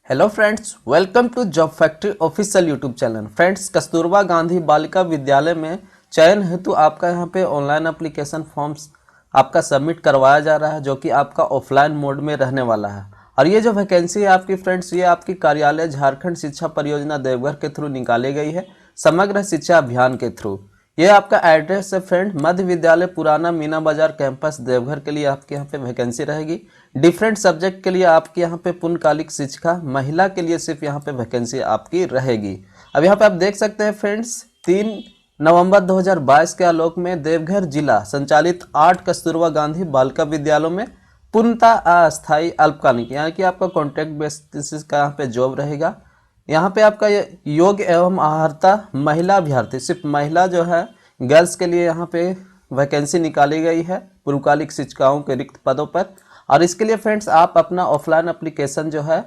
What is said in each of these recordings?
Hello friends, welcome to job factory official YouTube channel. Friends, Kasturba Gandhi बालिका विद्यालय में चयन हेतु आपका यहां पे ऑनलाइन एप्लीकेशन फॉर्म्स आपका सबमिट करवाया जा रहा है, जो कि आपका ऑफलाइन मोड में रहने वाला है। और ये जो वैकेंसी है आपकी फ्रेंड्स, ये आपकी कार्यालय झारखंड शिक्षा परियोजना देवघर के थ्रू निकाली गई है, समग्र शिक्षा अभियान के थ्रू। ये आपका एड्रेस है फ्रेंड, मध्य विद्यालय पुराना मीना बाजार कैंपस देवघर के लिए आपके यहाँ पे वैकेंसी रहेगी। डिफरेंट सब्जेक्ट के लिए आपके यहाँ पे पूर्णकालिक शिक्षिका, महिला के लिए सिर्फ यहाँ पे वैकेंसी आपकी रहेगी। अब यहाँ पे आप देख सकते हैं फ्रेंड्स, 3 नवंबर 2022 के आलोक में देवघर जिला संचालित 8 कस्तूरबा गांधी बालिका विद्यालयों में पूर्णतः अस्थायी अल्पकालिक यानी कि आपका कॉन्ट्रैक्ट बेसिस का यहाँ पे जॉब रहेगा। यहाँ पे आपका योग्य एवं अर्हता महिला अभ्यर्थी, सिर्फ महिला जो है गर्ल्स के लिए यहाँ पे वैकेंसी निकाली गई है पूर्वकालिक शिक्षिकाओं के रिक्त पदों पर। और इसके लिए फ्रेंड्स आप अपना ऑफलाइन एप्लीकेशन जो है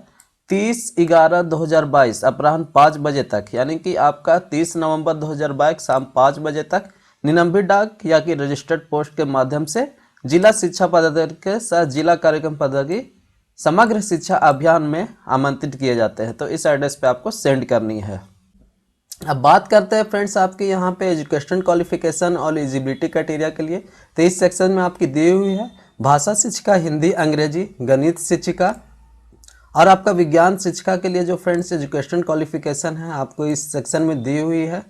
30/11/2022 अपराह्न 5 बजे तक, यानी कि आपका 30 नवंबर 2022 शाम 5 बजे तक निलंबित डाक या कि रजिस्टर्ड पोस्ट के माध्यम से जिला शिक्षा पदाधिकारी के साथ जिला कार्यक्रम पदाधिकारी समग्र शिक्षा अभियान में आमंत्रित किए जाते हैं। तो इस एड्रेस पे आपको सेंड करनी है। अब बात करते हैं फ्रेंड्स आपके यहाँ पे एजुकेशन क्वालिफिकेशन और एलिजिबिलिटी क्राइटेरिया के लिए। तो इस सेक्शन में आपकी दी हुई है भाषा शिक्षिका, हिंदी अंग्रेजी, गणित शिक्षिका और आपका विज्ञान शिक्षिका के लिए जो फ्रेंड्स एजुकेशन क्वालिफिकेशन है आपको इस सेक्शन में दी हुई है।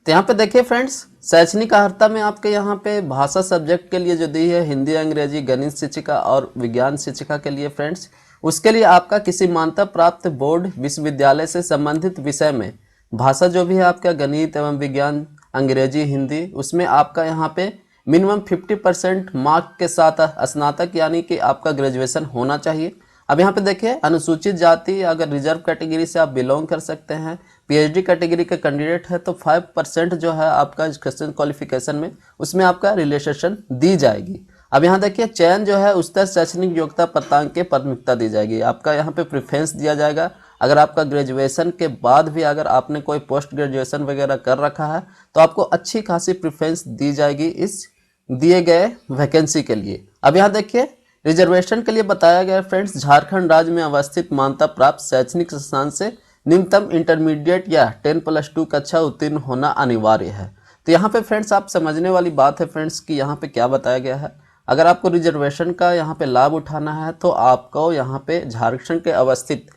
तो यहाँ पे देखिए फ्रेंड्स, शैक्षणिक अर्हता में आपके यहाँ पे भाषा सब्जेक्ट के लिए जो दी है हिंदी अंग्रेजी, गणित शिक्षिका और विज्ञान शिक्षिका के लिए फ्रेंड्स, उसके लिए आपका किसी मान्यता प्राप्त बोर्ड विश्वविद्यालय से संबंधित विषय में भाषा जो भी है आपका गणित एवं विज्ञान, अंग्रेजी, हिंदी, उसमें आपका यहाँ पे मिनिमम 50% मार्क के साथ स्नातक यानी कि आपका ग्रेजुएशन होना चाहिए। अब यहाँ पे देखिए, अनुसूचित जाति अगर रिजर्व कैटेगरी से आप बिलोंग कर सकते हैं, पीएचडी कैटेगरी के कैंडिडेट है तो 5% जो है आपका एजुकेशन क्वालिफिकेशन में उसमें आपका रिलैक्सेशन दी जाएगी। अब यहाँ देखिए, चयन जो है उच्चतर शैक्षणिक योग्यता पत्रांक के प्राथमिकता दी जाएगी। आपका यहाँ पे प्रेफरेंस दिया जाएगा। अगर आपका ग्रेजुएशन के बाद भी अगर आपने कोई पोस्ट ग्रेजुएशन वगैरह कर रखा है तो आपको अच्छी खासी प्रेफरेंस दी जाएगी इस दिए गए वैकेंसी के लिए। अब यहाँ देखिए, रिजर्वेशन के लिए बताया गया फ्रेंड्स, झारखंड राज्य में अवस्थित मान्यता प्राप्त शैक्षणिक संस्थान से न्यूनतम इंटरमीडिएट या 10+2 कक्षा उत्तीर्ण होना अनिवार्य है। तो यहाँ पे फ्रेंड्स आप समझने वाली बात है फ्रेंड्स कि यहाँ पे क्या बताया गया है। अगर आपको रिजर्वेशन का यहाँ पे लाभ उठाना है तो आपको यहाँ पे झारखंड के अवस्थित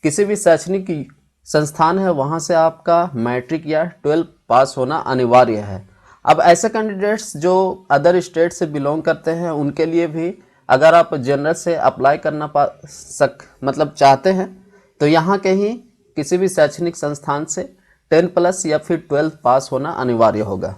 किसी भी शैक्षणिक संस्थान है वहाँ से आपका मैट्रिक या 12 पास होना अनिवार्य है। अब ऐसे कैंडिडेट्स जो अदर स्टेट से बिलोंग करते हैं उनके लिए भी अगर आप जनरल से अप्लाई करना मतलब चाहते हैं तो यहाँ के ही किसी भी शैक्षणिक संस्थान से 10+ या फिर 12 पास होना अनिवार्य होगा।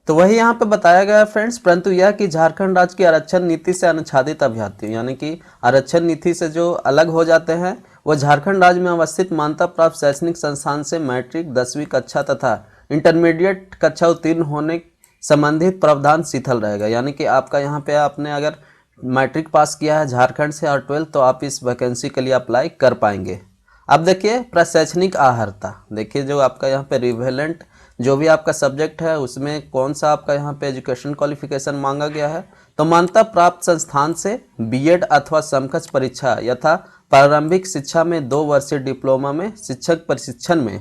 तो वही यहाँ पे बताया गया है फ्रेंड्स, परंतु यह कि झारखंड राज्य की आरक्षण नीति से अनुच्छादित अभ्यर्थी यानी कि आरक्षण नीति से जो अलग हो जाते हैं वो झारखंड राज्य में अवस्थित मान्यता प्राप्त शैक्षणिक संस्थान से मैट्रिक 10वीं कक्षा तथा इंटरमीडिएट कक्षा उत्तीर्ण होने संबंधित प्रावधान शिथिल रहेगा। यानी कि आपका यहाँ पे आपने अगर मैट्रिक पास किया है झारखंड से और 12 तो आप इस वैकेंसी के लिए अप्लाई कर पाएंगे। अब देखिए, प्रशैक्षणिक अर्हता, देखिए जो आपका यहाँ पे रिवेलेंट जो भी आपका सब्जेक्ट है उसमें कौन सा आपका यहाँ पे एजुकेशन क्वालिफिकेशन मांगा गया है। तो मान्यता प्राप्त संस्थान से बीएड अथवा समकक्ष परीक्षा यथा प्रारंभिक शिक्षा में 2 वर्षीय डिप्लोमा में शिक्षक प्रशिक्षण में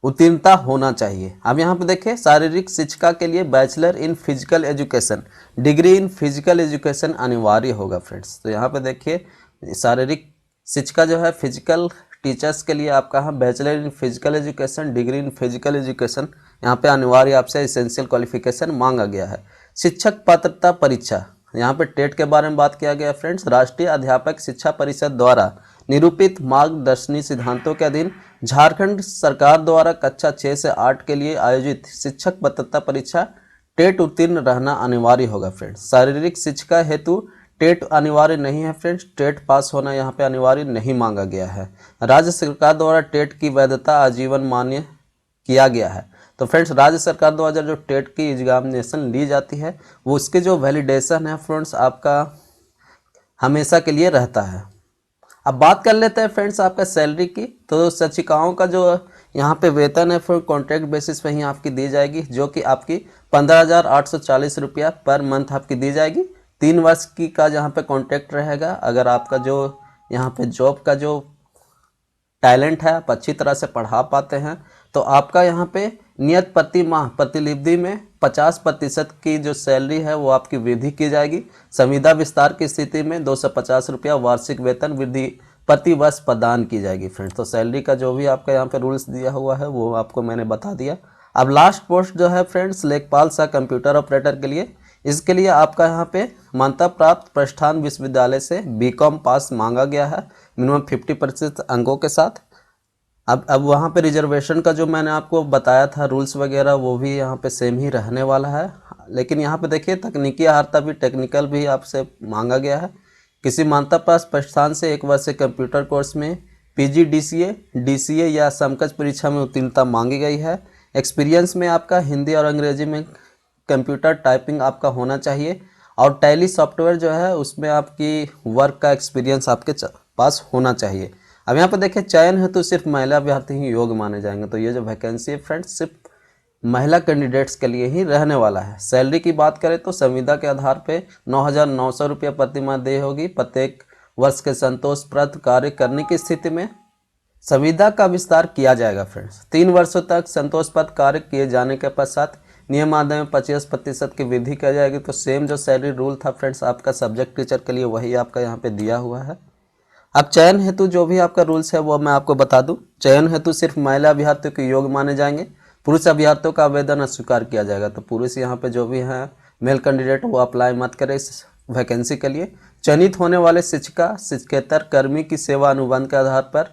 उत्तीर्णता होना चाहिए। अब यहाँ पे देखिए, शारीरिक शिक्षा के लिए bachelor in physical education, degree in physical education अनिवार्य होगा फ्रेंड्स। तो यहाँ पे देखिए, शारीरिक शिक्षा जो है फिजिकल टीचर्स के लिए आपका यहाँ bachelor in physical education, degree in physical education यहाँ पे अनिवार्य आपसे एसेंशियल क्वालिफिकेशन मांगा गया है। शिक्षक पात्रता परीक्षा, यहाँ पे टेट के बारे में बात किया गया फ्रेंड्स। राष्ट्रीय अध्यापक शिक्षा परिषद द्वारा निरूपित मार्गदर्शनी सिद्धांतों के अधीन झारखंड सरकार द्वारा कक्षा 6 से 8 के लिए आयोजित शिक्षक पात्रता परीक्षा टेट उत्तीर्ण रहना अनिवार्य होगा फ्रेंड्स। शारीरिक शिक्षा हेतु टेट अनिवार्य नहीं है फ्रेंड्स, टेट पास होना यहाँ पे अनिवार्य नहीं मांगा गया है। राज्य सरकार द्वारा टेट की वैधता आजीवन मान्य किया गया है। तो फ्रेंड्स, राज्य सरकार द्वारा जो टेट की एग्जामिनेशन ली जाती है वो उसके जो वैलिडेशन है फ्रेंड्स आपका हमेशा के लिए रहता है। अब बात कर लेते हैं फ्रेंड्स आपका सैलरी की। तो शिक्षिकाओं का जो यहाँ पे वेतन है फिर कॉन्ट्रैक्ट बेसिस पे ही आपकी दी जाएगी, जो कि आपकी 15,840 रुपया पर मंथ आपकी दी जाएगी। 3 वर्ष की का जहाँ पे कॉन्ट्रैक्ट रहेगा। अगर आपका जो यहाँ पे जॉब का जो टैलेंट है आप अच्छी तरह से पढ़ा पाते हैं तो आपका यहाँ पे नियत प्रति माह प्रतिनिधि में 50% की जो सैलरी है वो आपकी वृद्धि की जाएगी। संविदा विस्तार की स्थिति में 250 रुपया वार्षिक वेतन वृद्धि प्रति वर्ष प्रदान की जाएगी फ्रेंड्स। तो सैलरी का जो भी आपका यहाँ पे रूल्स दिया हुआ है वो आपको मैंने बता दिया। अब लास्ट पोस्ट जो है फ्रेंड्स लेखपाल सह कंप्यूटर ऑपरेटर के लिए, इसके लिए आपका यहाँ पे मान्यता प्राप्त प्रतिष्ठान विश्वविद्यालय से बीकॉम पास मांगा गया है मिनिमम 50% अंकों के साथ। अब वहाँ पे रिजर्वेशन का जो मैंने आपको बताया था रूल्स वगैरह वो भी यहाँ पे सेम ही रहने वाला है, लेकिन यहाँ पे देखिए तकनीकी अर्हता भी टेक्निकल भी आपसे मांगा गया है। किसी मान्यता प्राप्त प्रतिष्ठान से 1 वर्ष से कंप्यूटर कोर्स में PGDCA DCA या समकक्ष परीक्षा में उत्तीर्णता मांगी गई है। एक्सपीरियंस में आपका हिंदी और अंग्रेजी में कंप्यूटर टाइपिंग आपका होना चाहिए और टैली सॉफ्टवेयर जो है उसमें आपकी वर्क का एक्सपीरियंस आपके पास होना चाहिए। अब यहाँ पर देखिए चयन है तो सिर्फ महिला अभ्यर्थी ही योग्य माने जाएंगे। तो ये जो वैकेंसी है फ्रेंड्स सिर्फ महिला कैंडिडेट्स के लिए ही रहने वाला है। सैलरी की बात करें तो संविदा के आधार पे 9,900 रुपया प्रति माह देय होगी। प्रत्येक वर्ष के संतोषप्रद कार्य करने की स्थिति में संविदा का विस्तार किया जाएगा फ्रेंड्स। 3 वर्षों तक संतोषप्रद कार्य किए जाने के पश्चात नियम आदाय में 25% की वृद्धि की जाएगी। तो सेम जो सैलरी रूल था फ्रेंड्स आपका सब्जेक्ट टीचर के लिए वही आपका यहाँ पे दिया हुआ है। अब चयन हेतु जो भी आपका रूल्स है वो मैं आपको बता दूं। चयन हेतु सिर्फ महिला अभ्यर्थियों के योग्य माने जाएंगे। पुरुष अभ्यर्थियों का आवेदन अस्वीकार किया जाएगा। तो पुरुष यहाँ पे जो भी हैं मेल कैंडिडेट वो अप्लाई मत करें इस वैकेंसी के लिए। चयनित होने वाले शिक्षिका शिक्षकेतर कर्मी की सेवा अनुबंध के आधार पर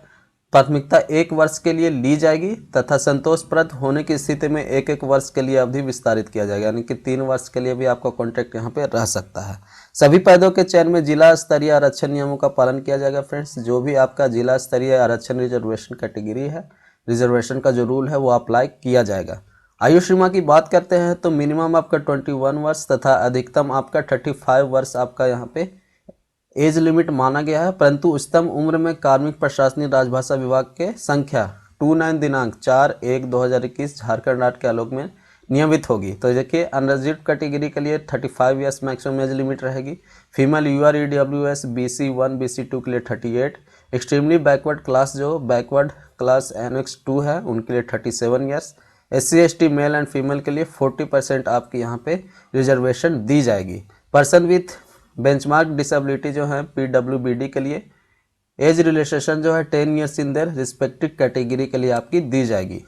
प्राथमिकता 1 वर्ष के लिए ली जाएगी तथा संतोषप्रद होने की स्थिति में 1-1 वर्ष के लिए अवधि विस्तारित किया जाएगा, यानी कि 3 वर्ष के लिए भी आपका कॉन्ट्रैक्ट यहाँ पे रह सकता है। सभी पदों के चयन में जिला स्तरीय आरक्षण नियमों का पालन किया जाएगा फ्रेंड्स। जो भी आपका जिला स्तरीय आरक्षण रिजर्वेशन कैटेगरी है, रिजर्वेशन का जो रूल है वो अप्लाई किया जाएगा। आयु सीमा की बात करते हैं तो मिनिमम आपका 21 वर्ष तथा अधिकतम आपका 35 वर्ष आपका यहाँ पे एज लिमिट माना गया है, परंतु उच्चतम उम्र में कार्मिक प्रशासनिक राजभाषा विभाग के संख्या 29 दिनांक 4/1/2021 झारखंड राज्य के आलोक में नियमित होगी। तो देखिए अनरिजर्व्ड कैटेगरी के लिए 35 ईयर्स मैक्सिमम एज लिमिट रहेगी। Female UR EWS BC1 BC2 के लिए 38। एक्सट्रीमली बैकवर्ड क्लास जो बैकवर्ड क्लास Annex 2 है उनके लिए 37 years. SC ST male and female के लिए 40% आपकी यहाँ पे रिजर्वेशन दी जाएगी। पर्सन विथ बेंचमार्क डिसेबिलिटी जो है PWBD के लिए एज रिलैक्सेशन जो है 10 years in their respective category के लिए आपकी दी जाएगी।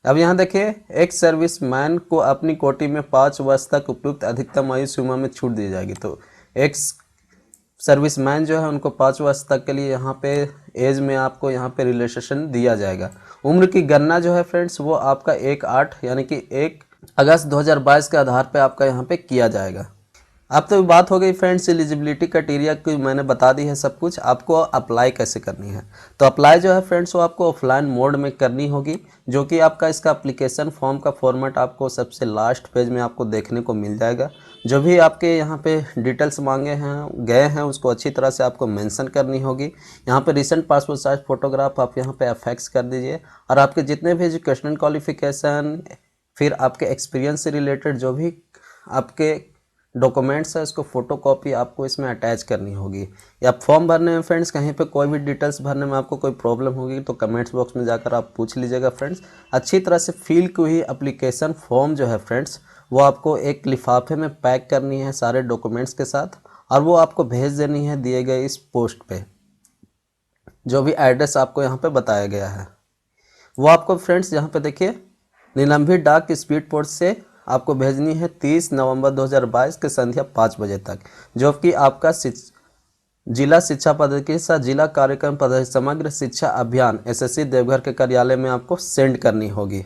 अब यहाँ देखिए एक्स सर्विस मैन को अपनी कोटि में 5 वर्ष तक उपयुक्त अधिकतम आयु सीमा में छूट दी जाएगी। तो एक्स सर्विस मैन जो है उनको 5 वर्ष तक के लिए यहाँ पे एज में आपको यहाँ पे रिलैक्सेशन दिया जाएगा। उम्र की गणना जो है फ्रेंड्स वो आपका 1/8 यानी कि 1 अगस्त 2022 के आधार पे आपका यहाँ पे किया जाएगा। अब तो बात हो गई फ्रेंड्स एलिजिबिलिटी क्राइटेरिया की, मैंने बता दी है सब कुछ। आपको अप्लाई कैसे करनी है तो अप्लाई जो है फ्रेंड्स वो आपको ऑफलाइन मोड में करनी होगी, जो कि आपका इसका एप्लीकेशन फॉर्म का फॉर्मेट आपको सबसे लास्ट पेज में आपको देखने को मिल जाएगा। जो भी आपके यहाँ पे डिटेल्स मांगे हैं गए हैं उसको अच्छी तरह से आपको मेंशन करनी होगी। यहाँ पे रिसेंट पासपोर्ट साइज फोटोग्राफ आप यहाँ पे अफेक्स कर दीजिए और आपके जितने भी एजुकेशनल क्वालिफिकेशन फिर आपके एक्सपीरियंस से रिलेटेड जो भी आपके डॉक्यूमेंट्स है उसको फोटोकॉपी आपको इसमें अटैच करनी होगी। या फॉर्म भरने में फ्रेंड्स कहीं पे कोई भी डिटेल्स भरने में आपको कोई प्रॉब्लम होगी तो कमेंट्स बॉक्स में जाकर आप पूछ लीजिएगा फ्रेंड्स। अच्छी तरह से फिल की हुई एप्लीकेशन फॉर्म जो है फ्रेंड्स वो आपको एक लिफाफे में पैक करनी है सारे डॉक्यूमेंट्स के साथ और वो आपको भेज देनी है दिए गए इस पोस्ट पे, जो भी एड्रेस आपको यहाँ पे बताया गया है वो आपको फ्रेंड्स यहाँ पे देखिए निलंबित डाक स्पीड पोस्ट से आपको भेजनी है 30 नवंबर 2022 के संध्या 5 बजे तक, जो कि आपका जिला शिक्षा पद्धति के साथ जिला कार्यक्रम पद्धति समग्र शिक्षा अभियान SSC देवघर के कार्यालय में आपको सेंड करनी होगी।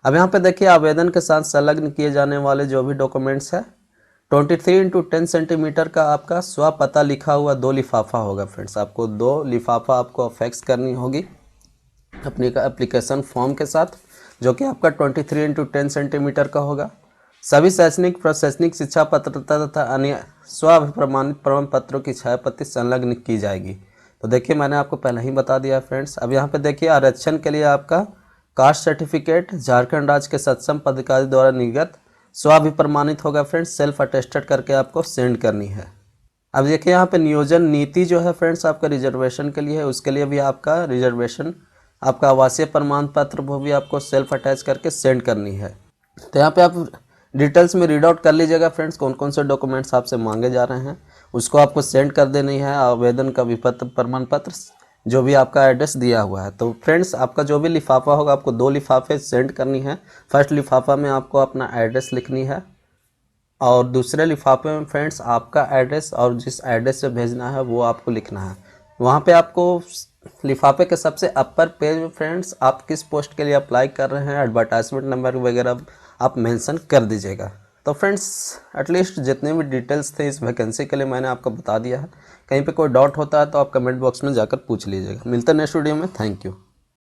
अब यहाँ पे देखिए आवेदन के साथ संलग्न किए जाने वाले जो भी डॉक्यूमेंट्स है 23x10 सेंटीमीटर का आपका स्व पता लिखा हुआ 2 लिफाफा होगा फ्रेंड्स। आपको 2 लिफाफा आपको फैक्स करनी होगी अपने का एप्लीकेशन फॉर्म के साथ, जो कि आपका 23x10 सेंटीमीटर का होगा। सभी शैक्षणिक प्रशैक्षणिक शिक्षा पत्रता तथा अन्य स्व प्रमाणित प्रमाण पत्रों की छायाप्रति संलग्न की जाएगी। तो देखिए मैंने आपको पहले ही बता दिया फ्रेंड्स। अब यहाँ पे देखिए आरक्षण के लिए आपका कास्ट सर्टिफिकेट झारखंड राज्य के सक्षम पदाधिकारी द्वारा निर्गत स्व प्रमाणित होगा फ्रेंड्स, सेल्फ अटेस्टेड करके आपको सेंड करनी है। अब देखिए यहाँ पे नियोजन नीति जो है फ्रेंड्स आपका रिजर्वेशन के लिए है, उसके लिए भी आपका रिजर्वेशन आपका आवासीय प्रमाण पत्र वो भी आपको सेल्फ अटैच करके सेंड करनी है। तो यहाँ पे आप डिटेल्स में रीड आउट कर लीजिएगा फ्रेंड्स, कौन कौन से डॉक्यूमेंट्स आपसे मांगे जा रहे हैं, उसको आपको सेंड कर देनी है। आवेदन का विपत्र प्रमाण पत्र जो भी आपका एड्रेस दिया हुआ है। तो फ्रेंड्स आपका जो भी लिफाफा होगा आपको 2 लिफाफे सेंड करनी है। फर्स्ट लिफाफा में आपको अपना एड्रेस लिखनी है और दूसरे लिफाफे में फ्रेंड्स आपका एड्रेस और जिस एड्रेस से भेजना है वो आपको लिखना है। वहाँ पे आपको लिफाफे के सबसे अपर पेज में फ्रेंड्स आप किस पोस्ट के लिए अप्लाई कर रहे हैं, एडवर्टाइजमेंट नंबर वगैरह आप मेंशन कर दीजिएगा। तो फ्रेंड्स एटलीस्ट जितने भी डिटेल्स थे इस वैकेंसी के लिए मैंने आपको बता दिया है। कहीं पे कोई डाउट होता है तो आप कमेंट बॉक्स में जाकर पूछ लीजिएगा। मिलते हैं नेक्स्ट वीडियो में। Thank you.